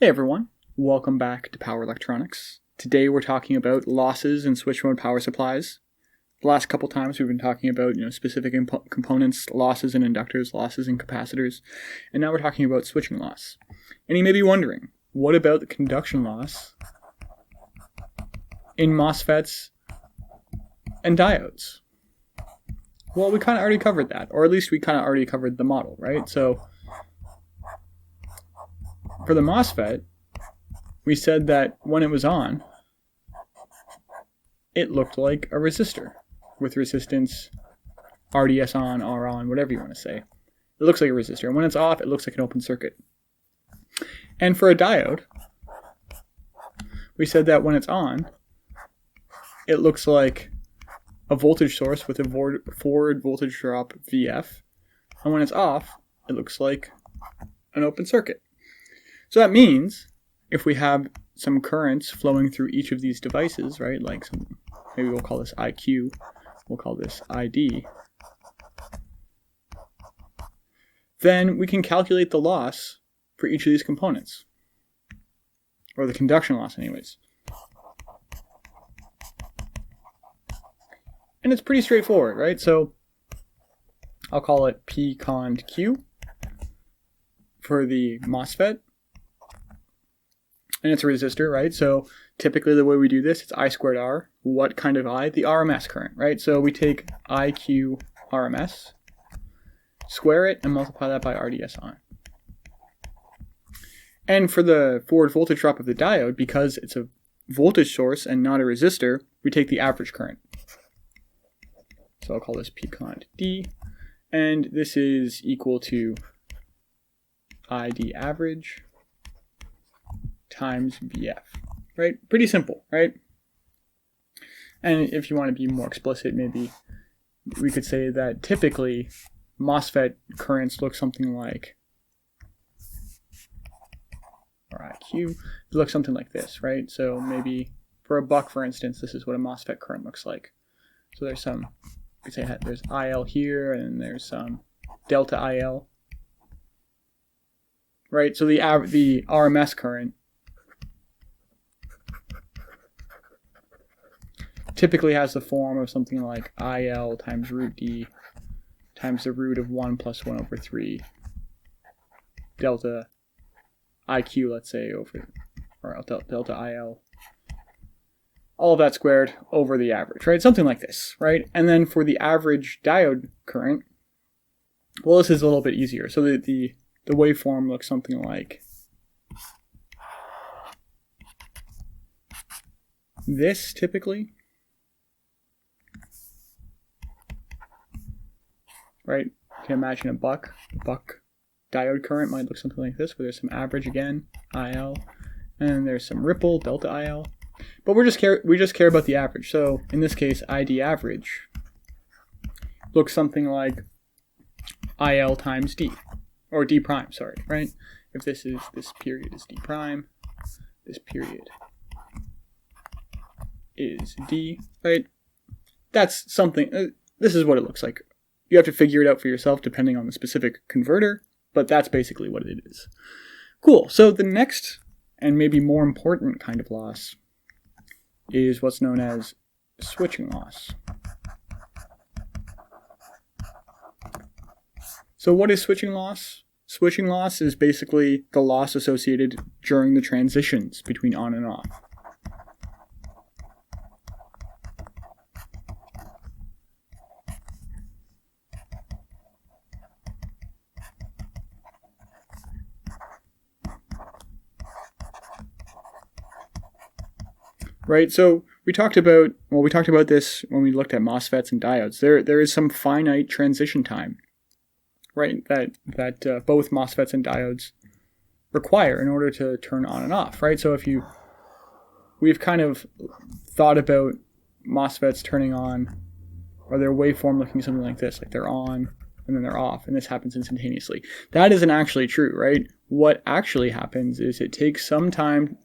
Hey everyone, welcome back to Power Electronics. Today we're talking about losses in switch mode power supplies. The last couple times we've been talking about specific components, losses in inductors, losses in capacitors, and now we're talking about switching loss. And you may be wondering, what about the conduction loss in MOSFETs and diodes? Well, we kind of already covered that, or at least we kind of already covered the model, right? So for the MOSFET, we said that when it was on, it looked like a resistor with resistance RDS on, R on, whatever you want to say. It looks like a resistor. And when it's off, it looks like an open circuit. And for a diode, we said that when it's on, it looks like a voltage source with a forward voltage drop VF. And when it's off, it looks like an open circuit. So that means if we have some currents flowing through each of these devices, right, like maybe we'll call this IQ, we'll call this ID, then we can calculate the loss for each of these components, or the conduction loss anyways. And it's pretty straightforward, right? So I'll call it P cond Q for the MOSFET. And it's a resistor, right? So typically the way we do this, it's I squared R. What kind of I? The RMS current, right? So we take IQ RMS, square it, and multiply that by RDS on. And for the forward voltage drop of the diode, because it's a voltage source and not a resistor, we take the average current. So I'll call this P cond D. And this is equal to ID average times VF, right? Pretty simple, right? And if you want to be more explicit, maybe we could say that typically MOSFET currents look something like, or IQ, look something like this, right? So maybe for a buck, for instance, this is what a MOSFET current looks like. So there's some, we could say there's IL here, and there's some delta IL, right? So the RMS current typically has the form of something like IL times root D times the root of 1 plus 1 over 3 delta IQ, let's say, over, or delta IL, all of that squared over the average, right? Something like this, right? And then for the average diode current, well, this is a little bit easier. So the waveform looks something like this typically. Right? You can imagine a buck diode current might look something like this, where there's some average again, IL, and there's some ripple, delta IL. But we just care about the average. So in this case, ID average looks something like IL times D, or D prime, sorry, right? If this period is D prime, this period is D, right? That's something, this is what it looks like. You have to figure it out for yourself depending on the specific converter, but that's basically what it is. Cool. So the next and maybe more important kind of loss is what's known as switching loss. So what is switching loss? Switching loss is basically the loss associated during the transitions between on and off. Right, so we talked about this when we looked at MOSFETs and diodes. There is some finite transition time, right, that both MOSFETs and diodes require in order to turn on and off, right? So we've kind of thought about MOSFETs turning on, or their waveform looking something like this, like they're on and then they're off, and this happens instantaneously. That isn't actually true, right? What actually happens is it takes some time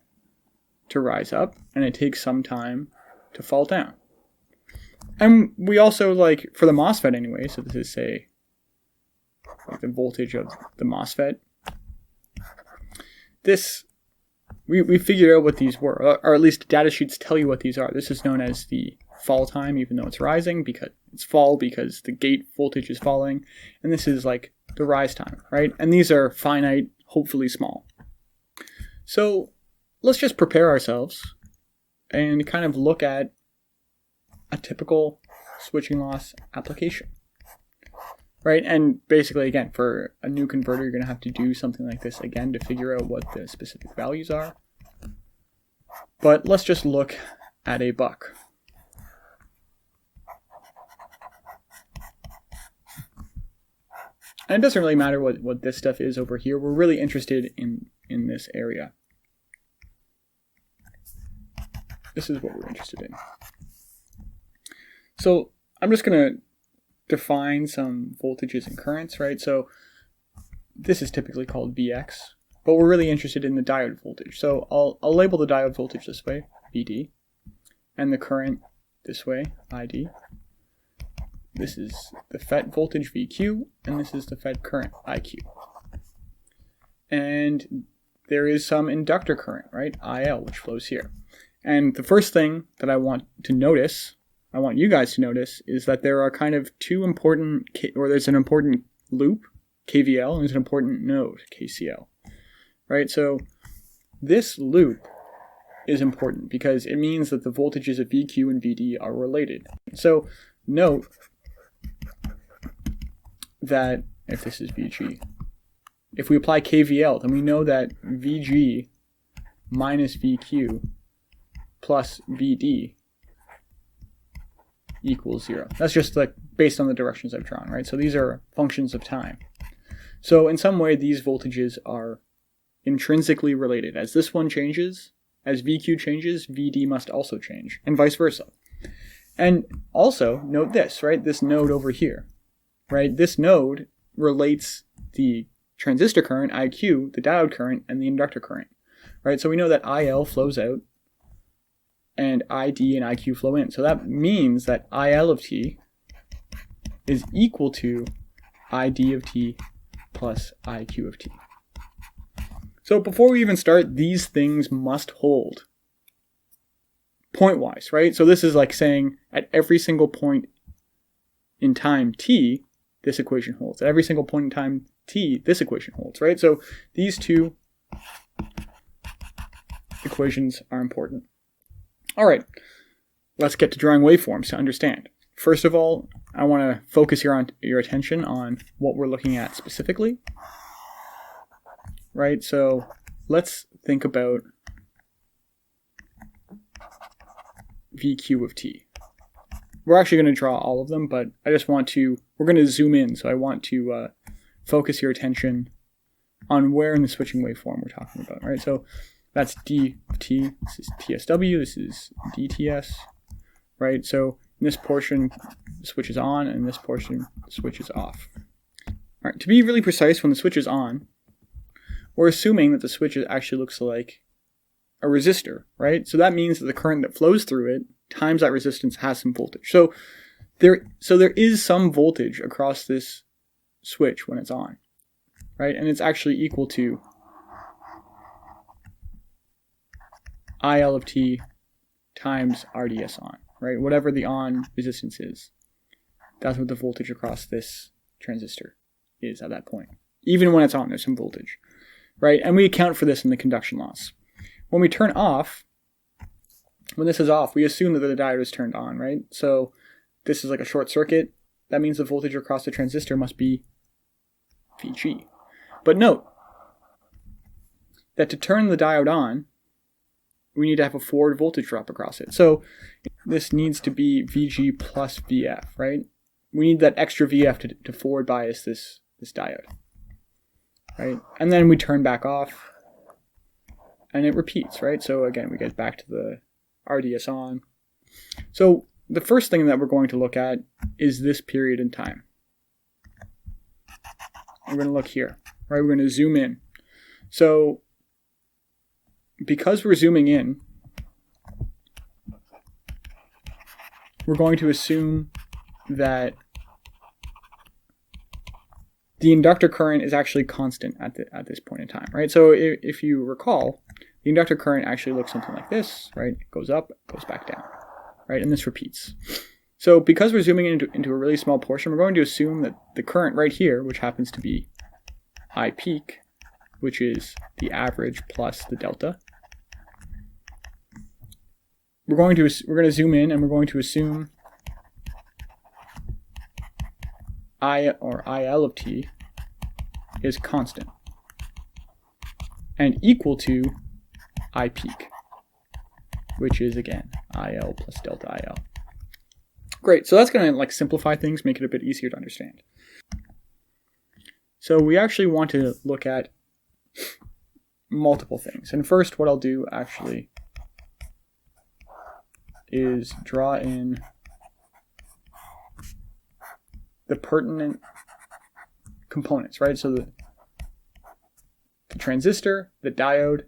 to rise up, and it takes some time to fall down. And we also, like, for the MOSFET anyway, so this is, say, like the voltage of the MOSFET, this we figured out what these were, or at least data sheets tell you what these are. This is known as the fall time, even though it's rising, because it's fall because the gate voltage is falling, and this is like the rise time, right? And these are finite, hopefully small. So let's just prepare ourselves and kind of look at a typical switching loss application, right? And basically, again, for a new converter, you're going to have to do something like this again to figure out what the specific values are. But let's just look at a buck. And it doesn't really matter what this stuff is over here. We're really interested in this area. This is what we're interested in. So I'm just going to define some voltages and currents, right? So this is typically called Vx, but we're really interested in the diode voltage. So I'll label the diode voltage this way, Vd, and the current this way, Id. This is the FET voltage, Vq, and this is the FET current, Iq. And there is some inductor current, right, IL, which flows here. And the first thing that I want to notice, I want you guys to notice, is that there are kind of two important, or there's an important loop, KVL, and there's an important node, KCL, right? So this loop is important because it means that the voltages of VQ and VD are related. So note that if this is VG, if we apply KVL, then we know that VG minus VQ plus VD equals 0. That's just like based on the directions I've drawn, right? So these are functions of time. So in some way, these voltages are intrinsically related. As this one changes, as VQ changes, VD must also change, and vice versa. And also, note this, right? This node over here, right? This node relates the transistor current, IQ, the diode current, and the inductor current, right? So we know that IL flows out, and ID and IQ flow in. So that means that IL of t is equal to ID of t plus IQ of t. So before we even start, these things must hold point-wise, right? So this is like saying at every single point in time t, this equation holds. At every single point in time t, this equation holds, right? So these two equations are important. All right, let's get to drawing waveforms to understand. First of all, I want to focus your attention on what we're looking at specifically, right? So let's think about VQ of t. We're actually going to draw all of them, but I just want to, we're going to zoom in, so I want to focus your attention on where in the switching waveform we're talking about, right? So that's d of t, this is TSW, this is dTs, right? So in this portion, the switch is on, and in this portion, the switch is off. All right, to be really precise, when the switch is on, we're assuming that the switch actually looks like a resistor, right? So that means that the current that flows through it times that resistance has some voltage. So there is some voltage across this switch when it's on, right? And it's actually equal to IL of t times RDS on, right? Whatever the on resistance is, that's what the voltage across this transistor is at that point. Even when it's on, there's some voltage, right? And we account for this in the conduction loss. When we turn off, when this is off, we assume that the diode is turned on, right? So this is like a short circuit. That means the voltage across the transistor must be VG. But note that to turn the diode on, we need to have a forward voltage drop across it. So this needs to be VG plus VF, right? We need that extra VF to forward bias this diode, right? And then we turn back off, and it repeats, right? So again, we get back to the RDS on. So the first thing that we're going to look at is this period in time. We're going to look here, right? We're going to zoom in. So because we're zooming in, we're going to assume that the inductor current is actually constant at this point in time, right? So if you recall, the inductor current actually looks something like this, right? It goes up, goes back down, right? And this repeats. So because we're zooming into a really small portion, we're going to assume that the current right here, which happens to be I peak, which is the average plus the delta, we're going to zoom in and we're going to assume I or IL of t is constant and equal to I peak, which is again IL plus delta IL. Great, so that's going to like simplify things, make it a bit easier to understand. So we actually want to look at multiple things. And first what I'll do actually is draw in the pertinent components, right? So the transistor, the diode,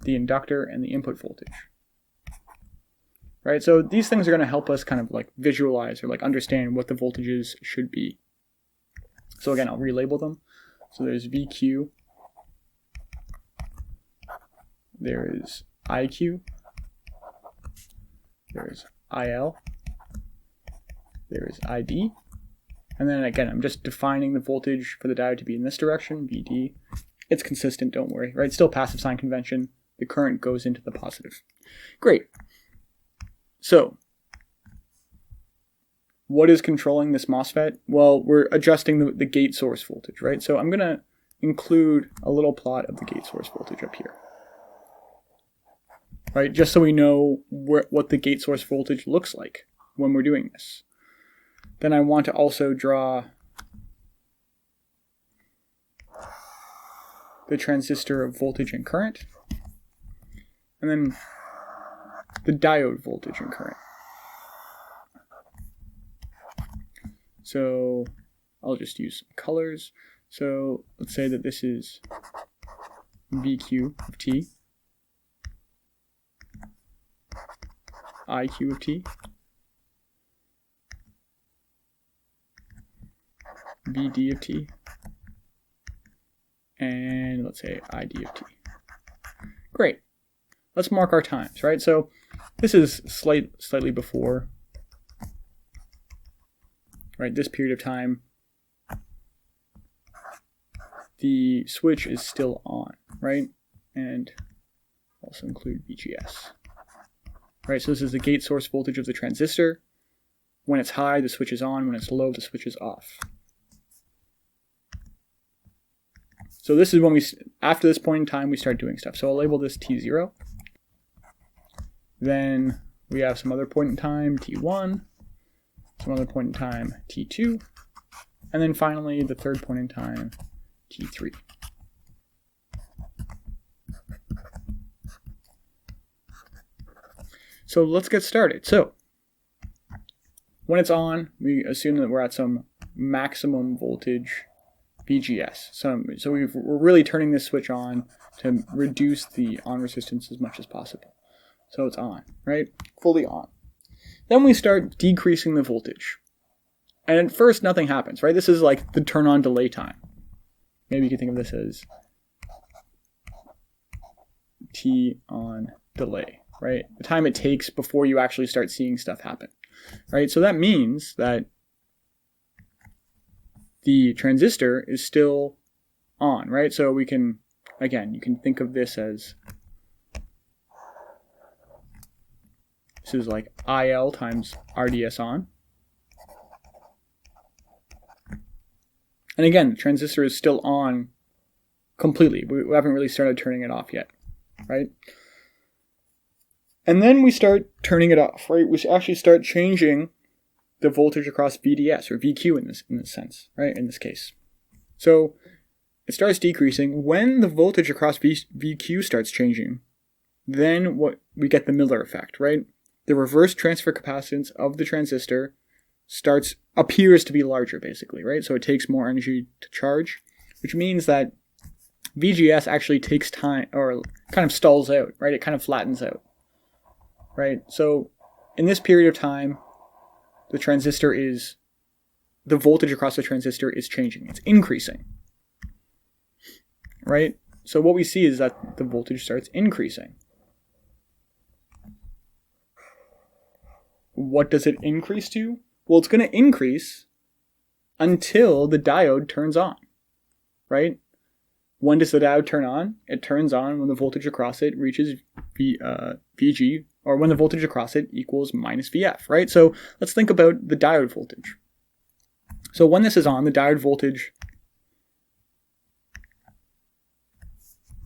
the inductor, and the input voltage. Right, so these things are going to help us kind of like visualize or like understand what the voltages should be. So again, I'll relabel them. So there's VQ, there is IQ, there's IL, there is ID, and then again, I'm just defining the voltage for the diode to be in this direction, VD. It's consistent, don't worry, right? Still passive sign convention. The current goes into the positive. Great. So, what is controlling this MOSFET? Well, we're adjusting the gate source voltage, right? So I'm going to include a little plot of the gate source voltage up here, right? Just so we know what the gate source voltage looks like when we're doing this. Then I want to also draw the transistor voltage and current, and then the diode voltage and current. So I'll just use some colors. So let's say that this is VQ of t, IQ of t, VD of t, and let's say ID of t. Great. Let's mark our times, right? So this is slightly before, right? This period of time, the switch is still on, right? And also include VGS, right? So this is the gate source voltage of the transistor. When it's high, the switch is on. When it's low, the switch is off. So this is when after this point in time, we start doing stuff. So I'll label this T0. Then we have some other point in time, T1, some other point in time, T2, and then finally the third point in time, T3. So let's get started. So when it's on, we assume that we're at some maximum voltage VGS. So we're really turning this switch on to reduce the on resistance as much as possible. So it's on, right? Fully on. Then we start decreasing the voltage. And at first nothing happens, right? This is like the turn on delay time. Maybe you can think of this as T on delay, right? The time it takes before you actually start seeing stuff happen, right? So that means that the transistor is still on, right? So we can, again, you can think of this as, this is like IL times RDS on. And again, the transistor is still on completely. We haven't really started turning it off yet, right? And then we start turning it off, right? We actually start changing the voltage across VDS, or VQ in this sense, right? In this case. So it starts decreasing. When the voltage across VQ starts changing, then what we get the Miller effect, right? The reverse transfer capacitance of the transistor appears to be larger, basically, right? So it takes more energy to charge, which means that VGS actually takes time, or kind of stalls out, right? It kind of flattens out, right? So in this period of time, the voltage across the transistor is changing. It's increasing, right? So what we see is that the voltage starts increasing. What does it increase to? Well, it's going to increase until the diode turns on, right? When does the diode turn on? It turns on when the voltage across it reaches Vg, or when the voltage across it equals minus Vf, right? So let's think about the diode voltage. So when this is on, the diode voltage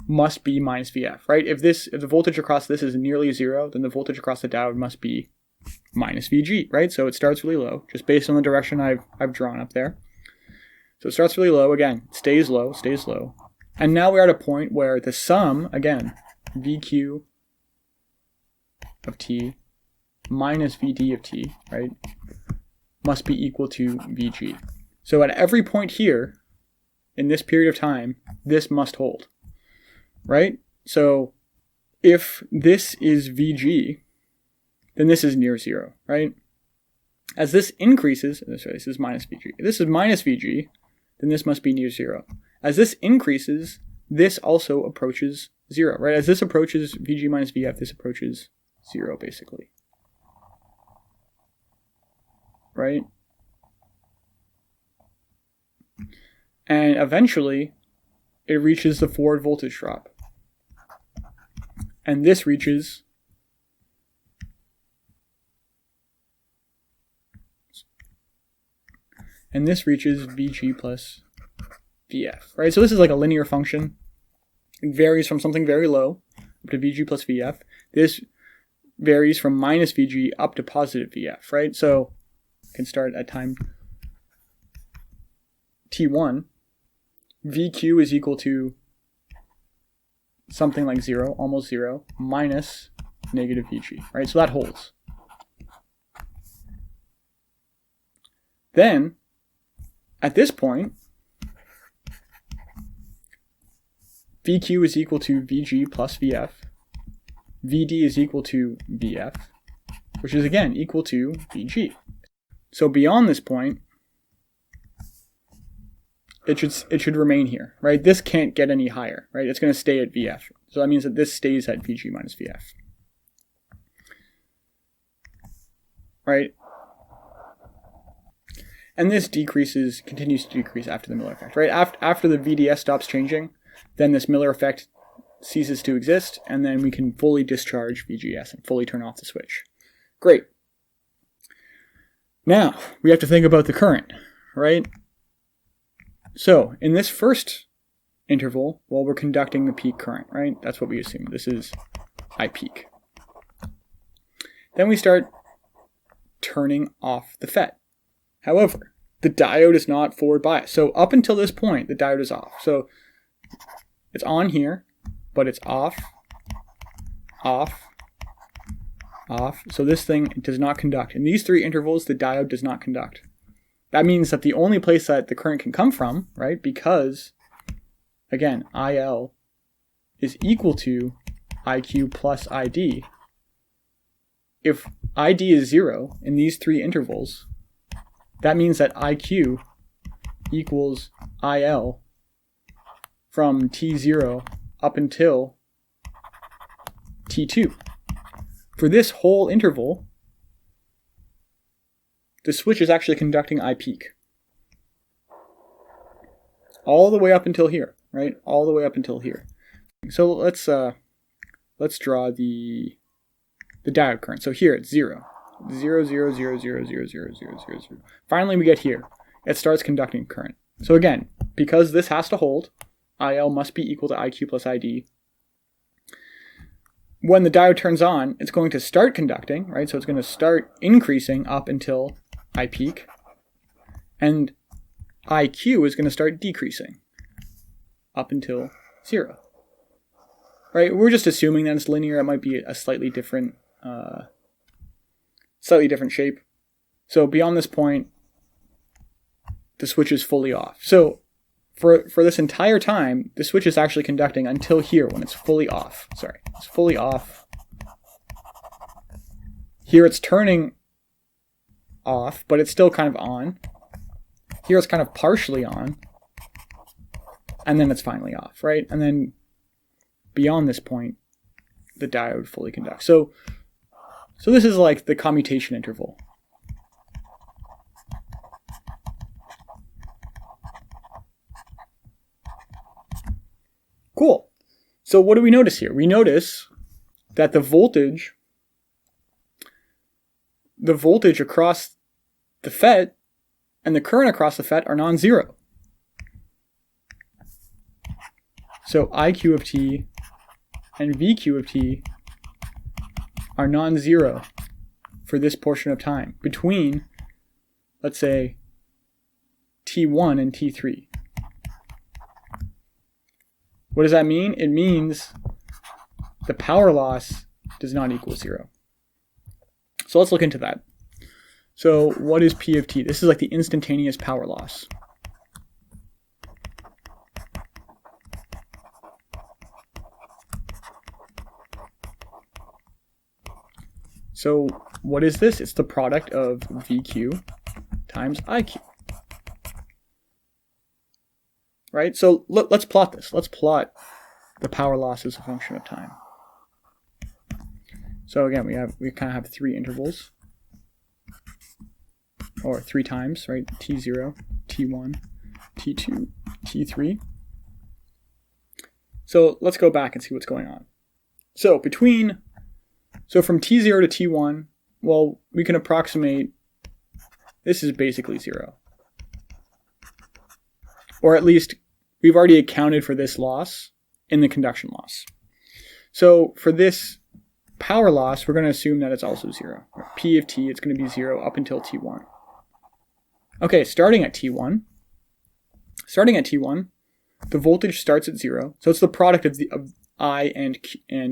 must be minus Vf, right? If the voltage across this is nearly zero, then the voltage across the diode must be minus Vg, right? So it starts really low, just based on the direction I've drawn up there. So it starts really low, again, stays low, and now we're at a point where the sum, again, Vq of t minus Vd of t, right, must be equal to Vg. So at every point here, in this period of time, this must hold, right? So if this is Vg, then this is near zero, right? As this increases, this is minus Vg. If this is minus Vg, then this must be near zero. As this increases, this also approaches zero, right? As this approaches Vg minus Vf, this approaches zero, basically. Right? And eventually, it reaches the forward voltage drop. And this reaches Vg plus Vf, right? So this is like a linear function. It varies from something very low up to Vg plus Vf. This varies from minus Vg up to positive Vf, right? So I can start at time t1. Vq is equal to something like zero, almost zero, minus negative Vg, right? So that holds. Then, at this point, Vq is equal to Vg plus Vf. Vd is equal to Vf, which is again equal to Vg. So beyond this point, it should remain here, right? This can't get any higher, right? It's going to stay at Vf. So that means that this stays at Vg minus Vf. Right? And this continues to decrease after the Miller effect, right? After the VDS stops changing, then this Miller effect ceases to exist, and then we can fully discharge VGS and fully turn off the switch. Great. Now, we have to think about the current, right? So, in this first interval, well, we're conducting the peak current, right? That's what we assume. This is I peak. Then we start turning off the FET. However, the diode is not forward biased. So up until this point, the diode is off. So it's on here, but it's off, off, off. So this thing does not conduct. In these three intervals, the diode does not conduct. That means that the only place that the current can come from, right, because, again, IL is equal to IQ plus ID. If ID is 0 in these three intervals, that means that IQ equals IL from T0 up until T2. For this whole interval, the switch is actually conducting I peak. All the way up until here, right? All the way up until here. So let's draw the diode current. So here it's 0. 0, 0, 0, 0, 0, 0, 0, 0, 0. Finally we get here. It starts conducting current. So again, because this has to hold, IL must be equal to IQ plus ID. When the diode turns on, it's going to start conducting, right? So it's going to start increasing up until I peak. And IQ is going to start decreasing up until 0. Right? We're just assuming that it's linear. It might be a slightly different shape. So beyond this point, the switch is fully off. So for this entire time, the switch is actually conducting until here when it's fully off. Sorry, it's fully off. Here it's turning off, but it's still kind of on. Here it's kind of partially on. And then it's finally off, right? And then beyond this point, the diode fully conducts. So this is like the commutation interval. Cool. So what do we notice here? We notice that the voltage across the FET and the current across the FET are non-zero. So IQ of t and VQ of t are non-zero for this portion of time between, let's say, T1 and T3. What does that mean? It means the power loss does not equal zero. So let's look into that. So what is P of t? This is like the instantaneous power loss. So what is this? It's the product of VQ times IQ. Right? So let's plot this. Let's plot the power loss as a function of time. So again, we kind of have three intervals, or three times, right? T0, T1, T2, T3. So let's go back and see what's going on. So from T0 to T1, well, we can approximate, this is basically zero. Or at least we've already accounted for this loss in the conduction loss. So for this power loss, we're going to assume that it's also zero. P of t, it's going to be zero up until T1. Okay, starting at T1, the voltage starts at zero. So it's the product of I and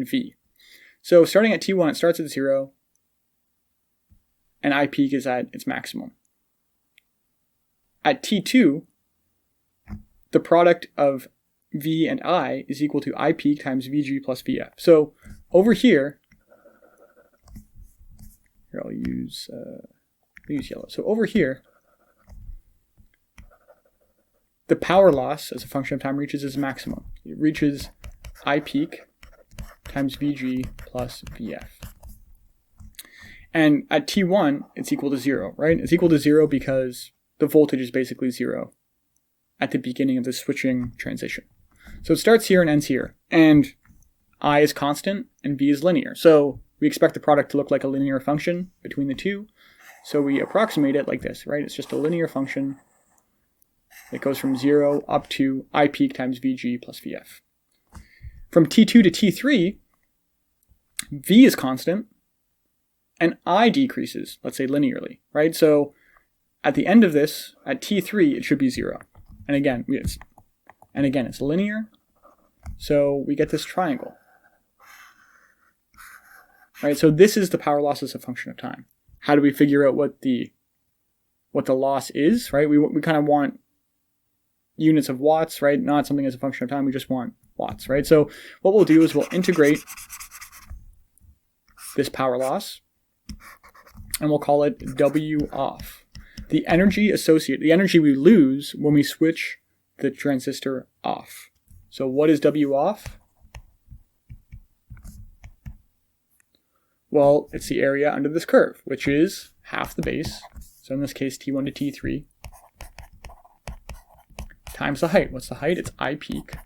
V. So starting at T1, it starts at zero, and I peak is at its maximum. At T2, the product of V and I is equal to I peak times VG plus VF. So over here I'll use yellow. So over here, the power loss as a function of time reaches its maximum. It reaches I peak times VG plus VF. And at T1, it's equal to zero, right? It's equal to zero because the voltage is basically zero at the beginning of the switching transition. So it starts here and ends here. And I is constant and V is linear. So we expect the product to look like a linear function between the two. So we approximate it like this, right? It's just a linear function that goes from 0 up to I peak times VG plus VF. From T2 to T3, V is constant and I decreases, let's say linearly, right? So at the end of this, at T3, it should be 0. And again, it's linear. So we get this triangle. Right, so this is the power loss as a function of time. How do we figure out what the loss is, right? We kind of want units of watts, right? Not something as a function of time, we just want watts, right? So what we'll do is we'll integrate this power loss, and we'll call it W off. The energy we lose when we switch the transistor off. So what is W off? Well, it's the area under this curve, which is half the base. So in this case, T1 to T3 times the height. What's the height? It's I peak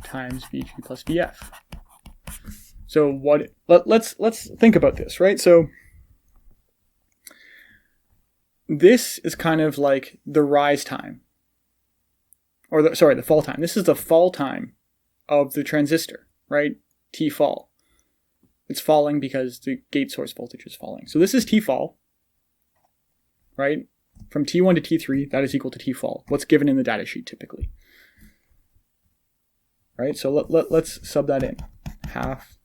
times VG plus VF. So let's think about this, right? So this is kind of like the rise time, or the fall time. This is the fall time of the transistor, right? T fall. It's falling because the gate source voltage is falling. So this is T fall, right? From T1 to T3, that is equal to T fall. What's given in the data sheet typically. Right? So let's sub that in. Half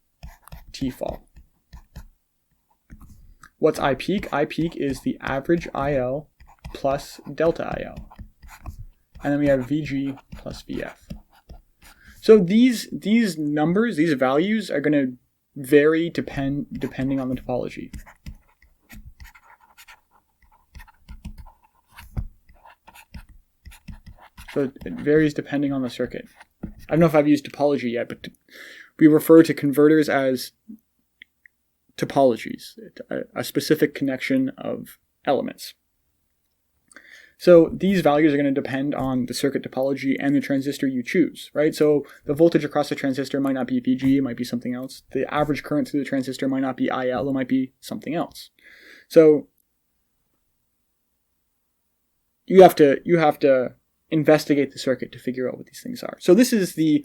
T fall. What's I peak? I peak is the average IL plus delta IL. And then we have VG plus VF. So these numbers, these values are going to vary depending on the topology. So it varies depending on the circuit. I don't know if I've used topology yet, but we refer to converters as topologies, a specific connection of elements. So these values are going to depend on the circuit topology and the transistor you choose, right? So the voltage across the transistor might not be VG, it might be something else. The average current through the transistor might not be IL, it might be something else. So you have to investigate the circuit to figure out what these things are. So this is the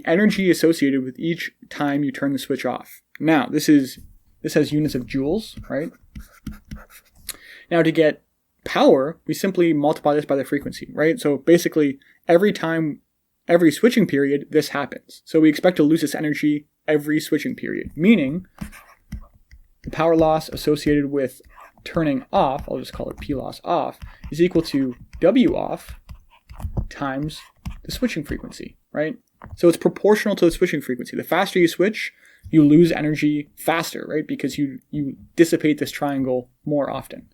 energy associated with each time you turn the switch off. Now, this has units of joules, right? Now, to get power, we simply multiply this by the frequency, right? So basically, every switching period, this happens. So we expect to lose this energy every switching period, meaning the power loss associated with turning off, I'll just call it P loss off, is equal to W off times the switching frequency, right? So it's proportional to the switching frequency. The faster you switch, you lose energy faster, right? Because you dissipate this triangle more often,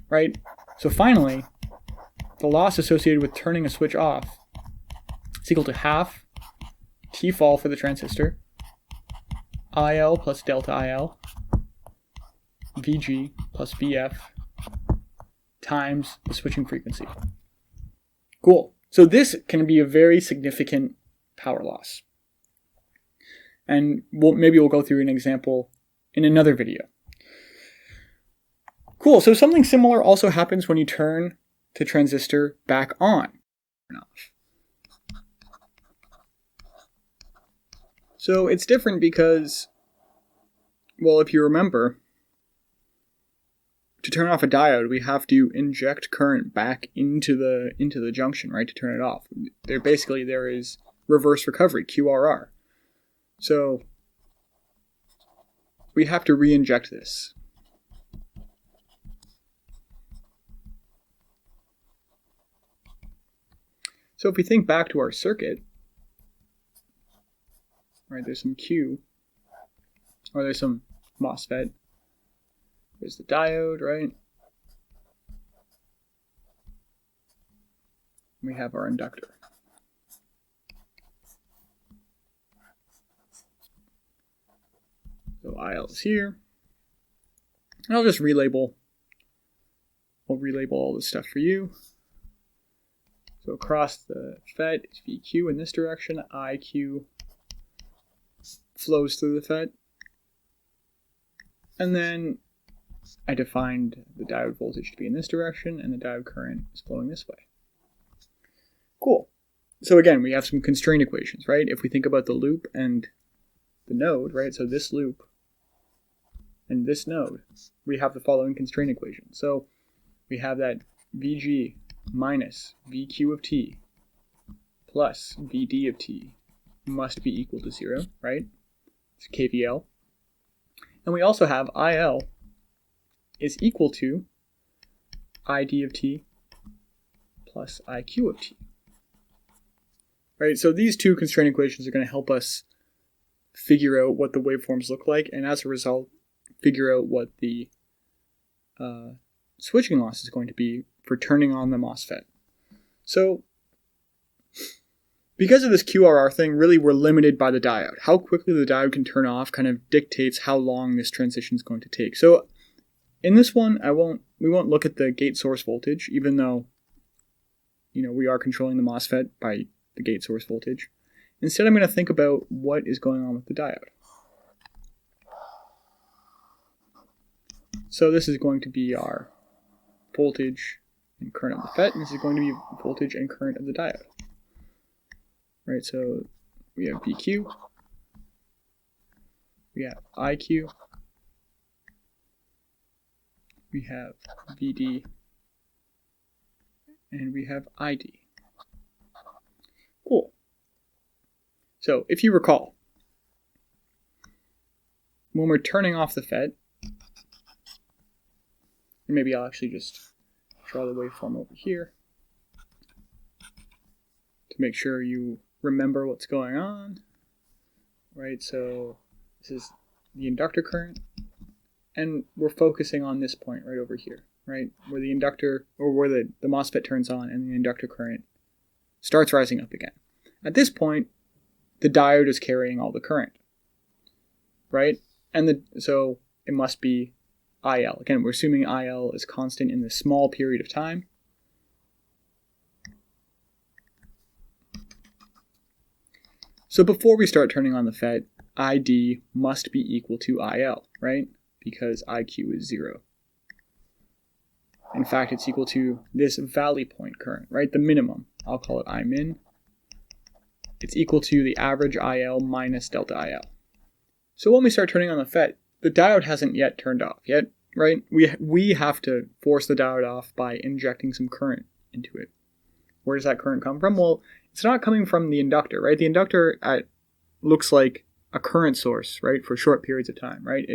right? So finally, the loss associated with turning a switch off is equal to half T fall for the transistor, IL plus delta IL, VG plus VF times the switching frequency. Cool. So this can be a very significant power loss. And maybe we'll go through an example in another video. Cool. So something similar also happens when you turn the transistor back on. So it's different because, well, if you remember, to turn off a diode, we have to inject current back into the junction, right, to turn it off. There is reverse recovery, QRR. So we have to re-inject this. So if we think back to our circuit, right, there's some Q, or there's some MOSFET. There's the diode, right? We have our inductor. So IL is here. And I'll just relabel. I'll relabel all this stuff for you. So across the FET is VQ in this direction. IQ flows through the FET. And then I defined the diode voltage to be in this direction, and the diode current is flowing this way. Cool. So again, we have some constraint equations, right? If we think about the loop and the node, right? So this loop and this node, we have the following constraint equation. So we have that VG minus VQ of t plus VD of t must be equal to 0, right? It's KVL. And we also have IL is equal to ID of t plus IQ of t. Right, so these two constraint equations are going to help us figure out what the waveforms look like, and as a result, figure out what the switching loss is going to be for turning on the MOSFET. So, because of this QRR thing, really we're limited by the diode. How quickly the diode can turn off kind of dictates how long this transition is going to take. So, in this one, we won't look at the gate source voltage, even though, we are controlling the MOSFET by the gate source voltage. Instead, I'm going to think about what is going on with the diode. So this is going to be our voltage and current of the FET, and this is going to be voltage and current of the diode. Right, so we have VQ, we have IQ, we have VD, and we have ID. Cool. So, if you recall, when we're turning off the FET, and maybe I'll actually just draw the waveform over here to make sure you remember what's going on, right? So, this is the inductor current, and we're focusing on this point right over here, right? Where the inductor, or where the MOSFET turns on and the inductor current starts rising up again. At this point, the diode is carrying all the current, right? So it must be IL. Again, we're assuming IL is constant in this small period of time. So before we start turning on the FET, ID must be equal to IL, right? Because IQ is 0. In fact, it's equal to this valley point current, right? The minimum. I'll call it I min. It's equal to the average IL minus delta IL. So when we start turning on the FET, the diode hasn't yet turned off yet, right? We have to force the diode off by injecting some current into it. Where does that current come from? Well, it's not coming from the inductor, right? The inductor looks like a current source, right, for short periods of time, right?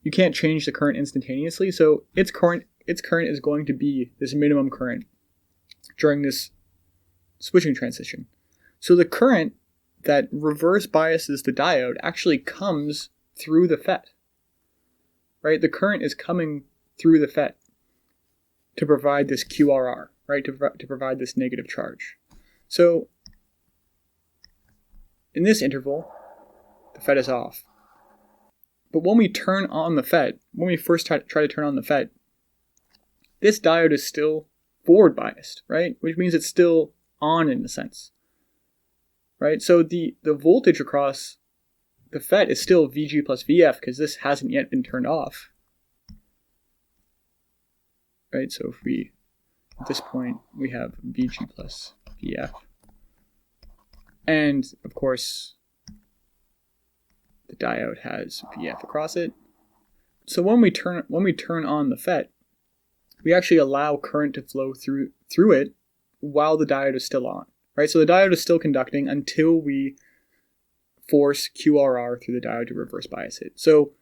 You can't change the current instantaneously, so its current is going to be this minimum current during this switching transition. So the current that reverse biases the diode actually comes through the FET, right? The current is coming through the FET to provide this QRR, right, to provide this negative charge. So in this interval, the FET is off. But when we turn on the FET, when we first try to turn on the FET, this diode is still forward biased, right? Which means it's still on in a sense, right? So the voltage across the FET is still VG plus VF because this hasn't yet been turned off, right? So if we, at this point, we have VG plus VF. And of course, the diode has VF across it. So when we turn on the FET, we actually allow current to flow through it while the diode is still on, right? So the diode is still conducting until we force QRR through the diode to reverse bias it. So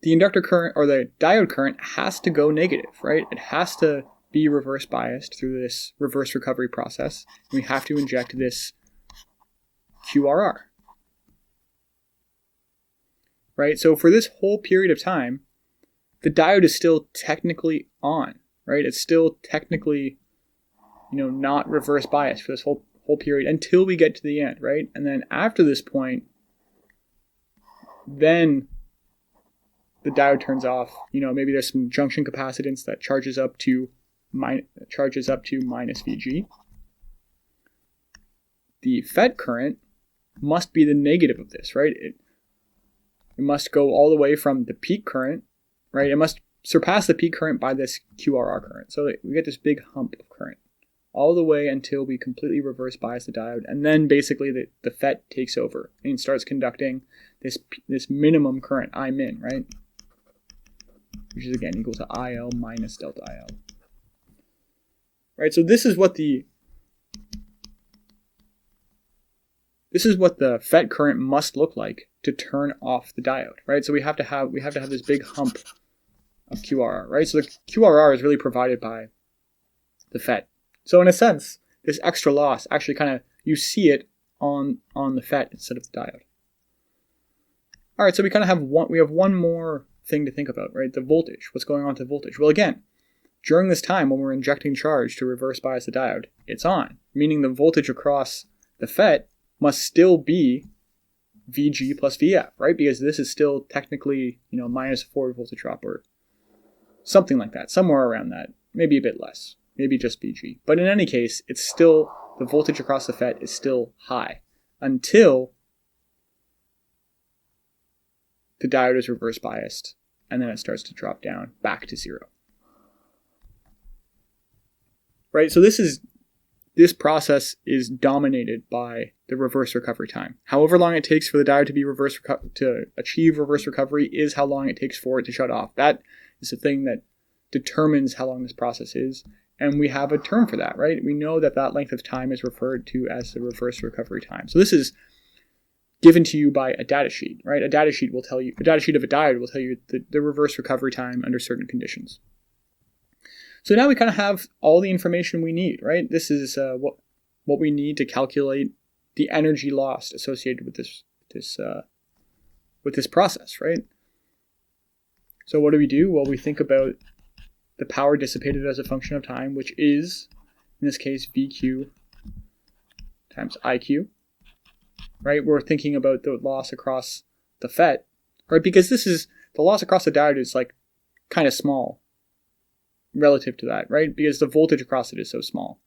the inductor current or the diode current has to go negative, right? It has to be reverse biased through this reverse recovery process. We have to inject this QRR, right? So for this whole period of time, the diode is still technically on, right? It's still technically, not reverse biased for this whole period until we get to the end, right? And then after this point, then the diode turns off. Maybe there's some junction capacitance that charges up to minus VG. The FET current must be the negative of this, right? It must go all the way from the peak current, right? It must surpass the peak current by this QRR current. So we get this big hump of current all the way until we completely reverse bias the diode. And then basically the FET takes over and starts conducting this minimum current, I min, right? Which is again equal to IL minus delta IL. Right, so this is what the FET current must look like to turn off the diode, right? So we have to have this big hump of QRR, right? So the QRR is really provided by the FET. So in a sense, this extra loss actually you see it on the FET instead of the diode. All right, so we have one more thing to think about, right? The voltage. What's going on to the voltage? Well, again, during this time when we're injecting charge to reverse bias the diode, it's on, meaning the voltage across the FET must still be VG plus VF, right? Because this is still technically, minus a forward voltage drop or something like that, somewhere around that, maybe a bit less, maybe just VG. But in any case, it's still, the voltage across the FET is still high until the diode is reverse biased, and then it starts to drop down back to 0. Right, so this process is dominated by the reverse recovery time. However long it takes for the diode to achieve reverse recovery is how long it takes for it to shut off. That is the thing that determines how long this process is, and we have a term for that, right? We know that length of time is referred to as the reverse recovery time. So this is given to you by a data sheet, right? A data sheet of a diode will tell you the reverse recovery time under certain conditions. So now we have all the information we need, right? This is what we need to calculate the energy lost associated with this process, right? So what do? Well, we think about the power dissipated as a function of time, which is, in this case, VQ times IQ, right? We're thinking about the loss across the FET, right? Because the loss across the diode is like kind of small relative to that, right? Because the voltage across it is so small.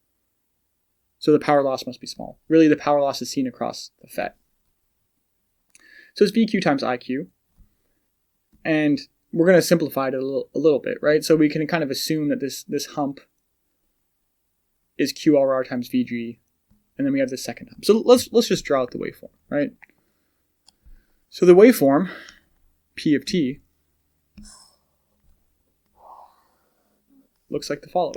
So the power loss must be small. Really, the power loss is seen across the FET. So it's VQ times IQ. And we're going to simplify it a little bit, right? So we can kind of assume that this hump is QRR times VG, and then we have the second hump. So let's just draw out the waveform, right? So the waveform, P of t, looks like the following.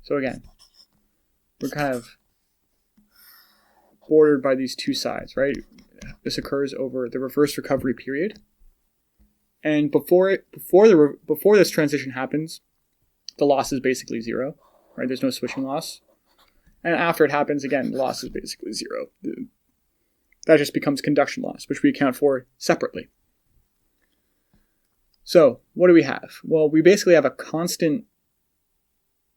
So again, we're kind of bordered by these two sides, right? This occurs over the reverse recovery period. And before this transition happens, the loss is basically zero, right? There's no switching loss. And after it happens, again, the loss is basically zero. That just becomes conduction loss, which we account for separately. So what do we have? Well, we basically have a constant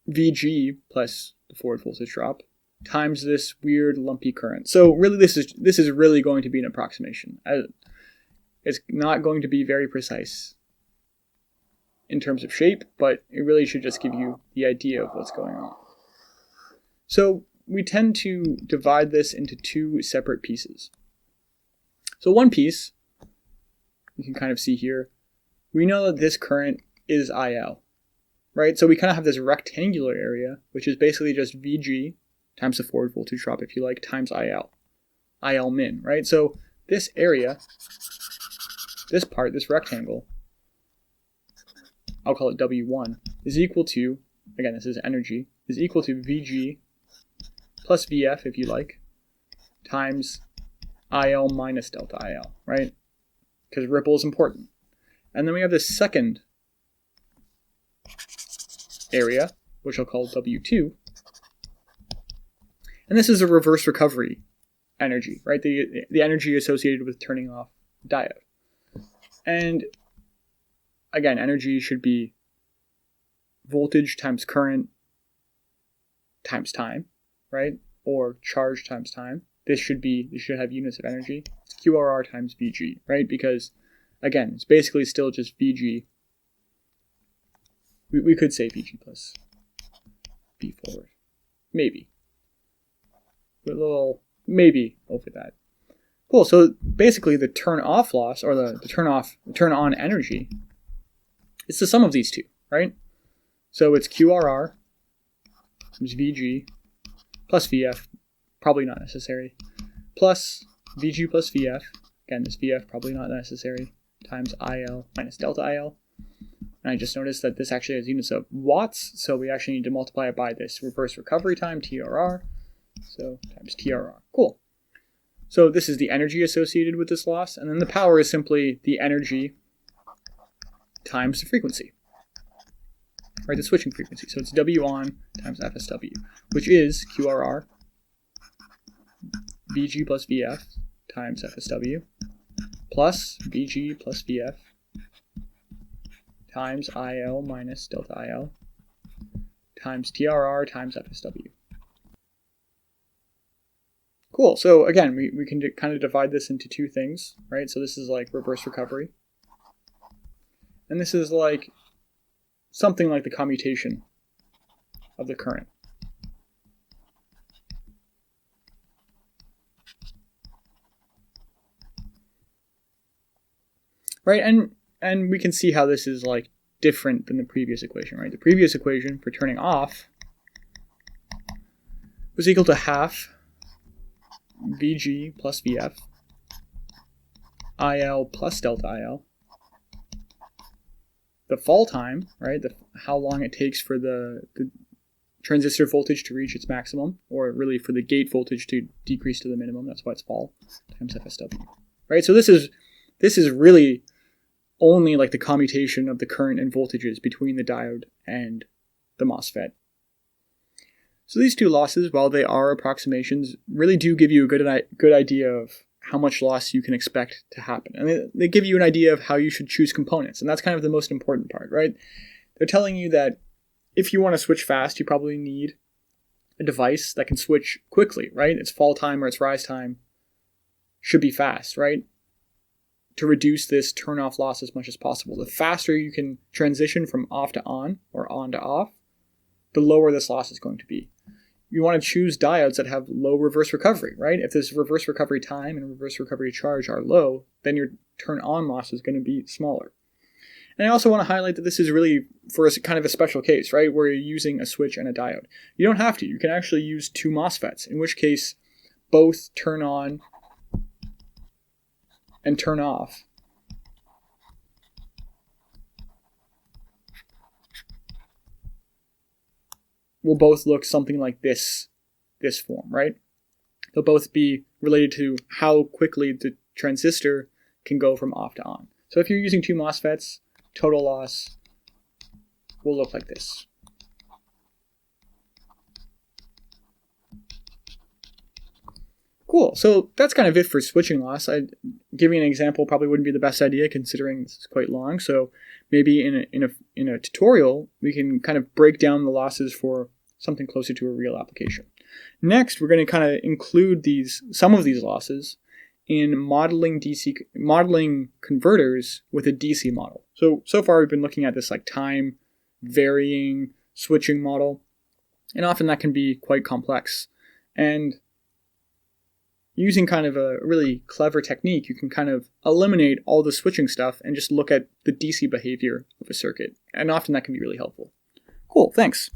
VG plus the forward voltage drop times this weird lumpy current. So really this is really going to be an approximation. It's not going to be very precise in terms of shape, but it really should just give you the idea of what's going on. So we tend to divide this into two separate pieces. So one piece, you can kind of see here, we know that this current is IL, right? So we kind of have this rectangular area, which is basically just VG times the forward voltage drop, if you like, times IL min, right? So this area, this part, this rectangle, I'll call it W1, is equal to, again, this is energy, is equal to VG plus VF, if you like, times IL minus delta IL, right? Because ripple is important. And then we have this second area, which I'll call W2. And this is a reverse recovery energy, right? The energy associated with turning off the diode. And again, energy should be voltage times current times time, right? Or charge times time. This should have units of energy. It's QRR times VG, right? Because again, it's basically still just VG. We could say VG plus V forward. Maybe. A little maybe over that. Cool, so basically the turn off loss, or the turn on energy, it's the sum of these two, right? So it's QRR times VG plus VF, probably not necessary, plus VG plus VF, again this VF probably not necessary, times IL minus delta IL. And I just noticed that this actually has units of watts, so we actually need to multiply it by this reverse recovery time, TRR, so times TRR. Cool. So this is the energy associated with this loss, and then the power is simply the energy times the frequency, right, the switching frequency. So it's W on times FSW, which is QRR VG plus VF times FSW plus VG plus VF times IL minus delta IL times TRR times FSW. Cool, so again, we can kind of divide this into two things, right? So this is like reverse recovery. And this is like something like the commutation of the current. Right, and we can see how this is like different than the previous equation, right? The previous equation for turning off was equal to half VG plus VF, IL plus delta IL, the fall time, right? How long it takes for the transistor voltage to reach its maximum, or really for the gate voltage to decrease to the minimum. That's why it's fall times FSW, right? So this is really only like the commutation of the current and voltages between the diode and the MOSFET. So these two losses, while they are approximations, really do give you a good idea of how much loss you can expect to happen. And they give you an idea of how you should choose components. And that's kind of the most important part, right? They're telling you that if you want to switch fast, you probably need a device that can switch quickly, right? Its fall time or its rise time should be fast, right? To reduce this turn-off loss as much as possible. The faster you can transition from off to on or on to off, the lower this loss is going to be. You want to choose diodes that have low reverse recovery, right? If this reverse recovery time and reverse recovery charge are low, then your turn-on loss is going to be smaller. And I also want to highlight that this is really for a kind of a special case, right? Where you're using a switch and a diode. You don't have to. You can actually use two MOSFETs, in which case both turn on and turn off will both look something like this form, right? They'll both be related to how quickly the transistor can go from off to on. So if you're using two MOSFETs, total loss will look like this. Cool, so that's kind of it for switching loss. Giving an example probably wouldn't be the best idea considering this is quite long, so maybe in a tutorial we can kind of break down the losses for something closer to a real application. Next, we're going to kind of include some of these losses in modeling converters with a DC model. So far we've been looking at this like time varying switching model, and often that can be quite complex. And using kind of a really clever technique, you can kind of eliminate all the switching stuff and just look at the DC behavior of a circuit. And often that can be really helpful. Cool, thanks.